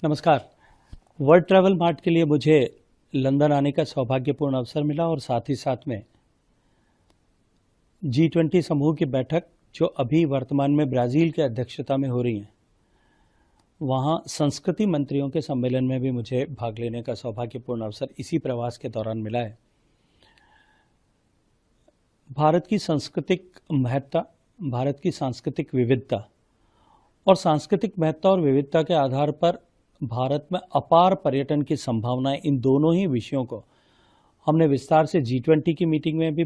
नमस्कार। World travel mart के लिए मुझे लंदन आने का सौभाग्यपूर्ण अवसर मिला और साथ ही साथ में G20 समूह की बैठक जो अभी वर्तमान में ब्राज़ील की अध्यक्षता में हो रही है, वहाँ संस्कृति मंत्रियों के सम्मेलन में भी मुझे भाग लेने का सौभाग्यपूर्ण अवसर इसी प्रवास के दौरान मिला है। भारत की सांस्कृतिक महत्ता, भारत की सांस्कृतिक विविधता और विविधता के आधार पर भारत में अपार पर्यटन की संभावनाएं, इन दोनों ही विषयों को हमने विस्तार से G20 की मीटिंग में भी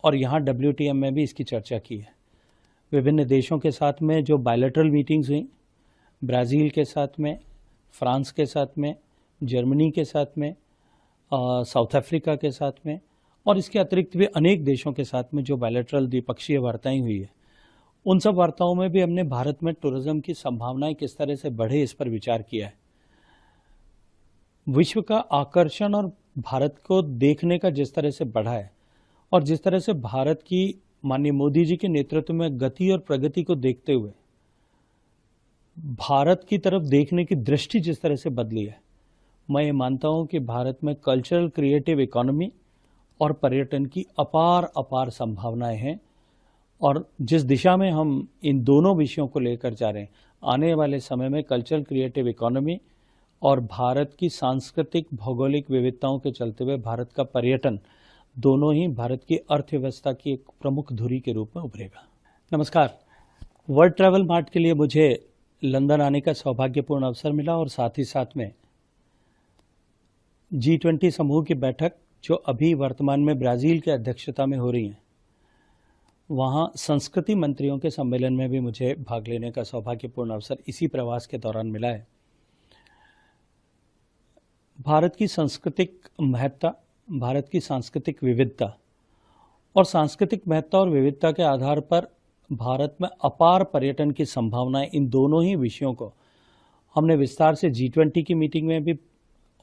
और यहाँ WTM में भी इसकी चर्चा की है। विभिन्न देशों के साथ में जो बायलैटरल मीटिंग्स हुई, ब्राज़ील के साथ में, फ्रांस के साथ में, जर्मनी के साथ में, साउथ अफ्रीका के साथ में और इसके अतिरिक्त भी अनेक देशों के साथ में जो बायलैटरल द्विपक्षीय वार्ताएं हुई है, उन सब वार्ताओं में भी हमने भारत में टूरिज्म की संभावनाएं किस तरह से बढ़े, इस पर विचार किया है। विश्व का आकर्षण और भारत को देखने का जिस तरह से बढ़ा है और जिस तरह से भारत की माननीय मोदी जी के नेतृत्व में गति और प्रगति को देखते हुए भारत की तरफ देखने की दृष्टि जिस तरह से बदली है, मैं ये मानता हूं कि भारत में कल्चरल क्रिएटिव इकोनॉमी और पर्यटन की अपार संभावनाएं हैं। और जिस दिशा में हम इन दोनों विषयों को लेकर जा रहे हैं, आने वाले समय में कल्चरल क्रिएटिव इकोनॉमी और भारत की सांस्कृतिक भौगोलिक विविधताओं के चलते हुए भारत का पर्यटन, दोनों ही भारत की अर्थव्यवस्था की एक प्रमुख धुरी के रूप में उभरेगा। नमस्कार। वर्ल्ड ट्रैवल मार्ट के लिए मुझे लंदन आने का सौभाग्यपूर्ण अवसर मिला और साथ ही साथ में G20 समूह की बैठक जो अभी वर्तमान में ब्राज़ील की अध्यक्षता में हो रही है, वहाँ संस्कृति मंत्रियों के सम्मेलन में भी मुझे भाग लेने का सौभाग्यपूर्ण अवसर इसी प्रवास के दौरान मिला है। भारत की सांस्कृतिक महत्ता, भारत की सांस्कृतिक विविधता और विविधता के आधार पर भारत में अपार पर्यटन की संभावनाएं, इन दोनों ही विषयों को हमने विस्तार से G20 की मीटिंग में भी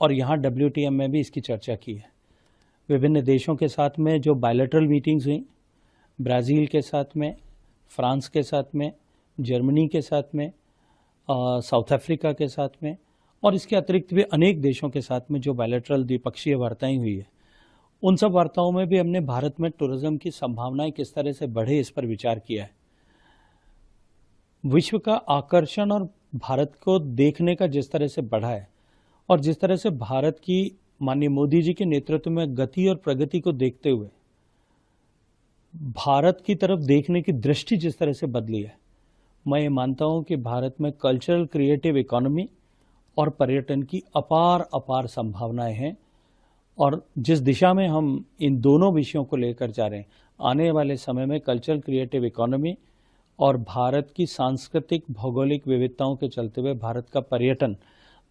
और यहाँ WTM में भी इसकी चर्चा की है। विभिन्न देशों के साथ में जो बायलैटरल मीटिंग्स हुई, ब्राज़ील के साथ में, फ्रांस के साथ में, जर्मनी के साथ में, साउथ अफ्रीका के साथ में और इसके अतिरिक्त भी अनेक देशों के साथ में जो बायलैटरल द्विपक्षीय वार्ताएं हुई है, उन सब वार्ताओं में भी हमने भारत में टूरिज्म की संभावनाएं किस तरह से बढ़े, इस पर विचार किया है। विश्व का आकर्षण और भारत को देखने का जिस तरह से बढ़ा है और जिस तरह से भारत की माननीय मोदी जी के नेतृत्व में गति और प्रगति को देखते हुए भारत की तरफ देखने की दृष्टि जिस तरह से बदली है, मैं ये मानता हूं कि भारत में कल्चरल क्रिएटिव इकोनॉमी और पर्यटन की अपार संभावनाएं हैं। और जिस दिशा में हम इन दोनों विषयों को लेकर जा रहे हैं, आने वाले समय में कल्चरल क्रिएटिव इकोनॉमी और भारत की सांस्कृतिक भौगोलिक विविधताओं के चलते हुए भारत का पर्यटन,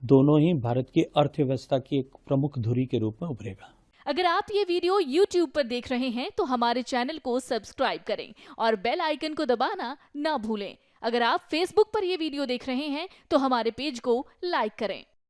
दोनों ही भारत की अर्थव्यवस्था की एक प्रमुख धुरी के रूप में उभरेगा। अगर आप ये वीडियो YouTube पर देख रहे हैं तो हमारे चैनल को सब्सक्राइब करें और बेल आइकन को दबाना ना भूलें। अगर आप Facebook पर ये वीडियो देख रहे हैं तो हमारे पेज को लाइक करें।